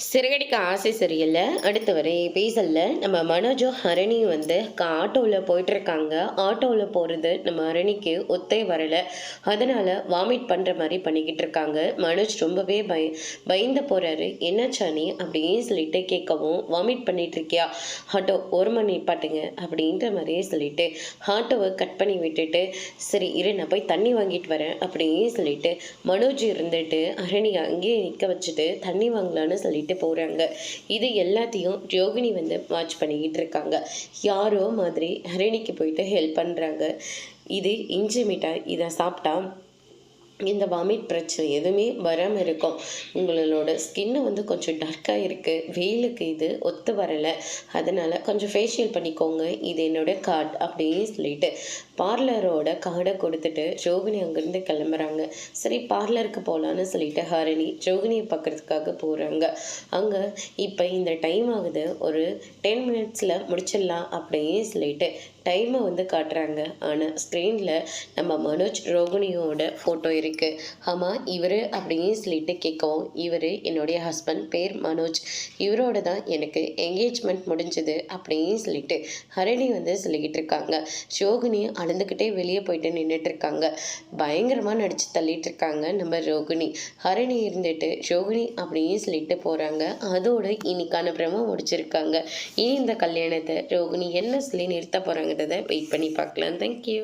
சிறகடிக்க ஆசை சரியில்ல. அடுத்து வர எபிசோட்ல நம்ம மனோஜும் ஹரணியும் வந்து ஆட்டோவில் போயிட்டுருக்காங்க. ஆட்டோவில் போகிறது நம்ம ஹரணிக்கு ஒத்தே வரல. அதனால் வாமிட் பண்ணுற மாதிரி பண்ணிக்கிட்டு இருக்காங்க. மனோஜ் ரொம்பவே பயந்து போகிறாரு. என்னாச்சா நீ அப்படின்னு சொல்லிட்டு கேட்கவும், வாமிட் பண்ணிட்டு இருக்கியா, ஆட்டோ ஒரு மணி நிப்பாட்டுங்க அப்படின்ற மாதிரியே சொல்லிட்டு ஆட்டோவை கட் பண்ணி விட்டுட்டு, சரி இரு நான் போய் தண்ணி வாங்கிட்டு வரேன் அப்படின்னு சொல்லிட்டு மனோஜ் இருந்துட்டு ஹரணி அங்கேயே நிற்க வச்சுட்டு தண்ணி வாங்கலான்னு சொல்லிட்டு போகிறாங்க. இது எல்லாத்தையும் ரோகிணி வந்து வாட்ச் பண்ணிக்கிட்டு இருக்காங்க. யாரோ மாதிரி ஹரணிக்கு போயிட்டு ஹெல்ப் பண்ணுறாங்க. இது இஞ்சி மிட்டாய், இதை சாப்பிட்டா இந்த வாமிட் பிரச்சனை எதுவுமே வராமல் இருக்கும். உங்களோட ஸ்கின்னு வந்து கொஞ்சம் டார்க்காக இருக்குது, வெயிலுக்கு இது ஒத்து வரலை, அதனால் கொஞ்சம் ஃபேஷியல் பண்ணிக்கோங்க, இது என்னோடய கார்டு அப்படின்னு சொல்லிட்டு பார்லரோட கார்டை கொடுத்துட்டு ரோகிணி அங்கேருந்து கிளம்புறாங்க. சரி பார்லருக்கு போகலான்னு சொல்லிட்டு ஹரணி ரோகிணியை பார்க்குறதுக்காக போகிறாங்க. அங்கே இப்போ இந்த டைம் ஆகுது, ஒரு 10 மினிட்ஸில் முடிச்சிடலாம் அப்படின்னு சொல்லிட்டு டைமை வந்து காட்டுறாங்க. ஆனால் ஸ்க்ரீனில் நம்ம மனோஜ் ரோகிணியோட ஃபோட்டோ இருக்குது. ஆமாம் இவர் அப்படின்னு சொல்லிட்டு கேட்கவும், இவர் என்னுடைய ஹஸ்பண்ட், பேர் மனோஜ், இவரோட தான் எனக்கு என்கேஜ்மெண்ட் முடிஞ்சது அப்படின்னு சொல்லிட்டு ஹரணி வந்து சொல்லிக்கிட்டு இருக்காங்க. ரோகிணி அழுந்துக்கிட்டே வெளியே போயிட்டு நின்றுட்டு இருக்காங்க. பயங்கரமாக நடித்து தள்ளிட்டு இருக்காங்க நம்ம ரோகிணி. ஹரணி இருந்துட்டு ரோகிணி அப்படின்னு சொல்லிட்டு போகிறாங்க. அதோடு இன்னைக்கான பிரமோ முடிச்சிருக்காங்க. இனி இந்த கல்யாணத்தை ரோகிணி என்ன சொல்லி நிறுத்த போகிறாங்கிறத வெயிட் பண்ணி பார்க்கலாம். தேங்க்யூ.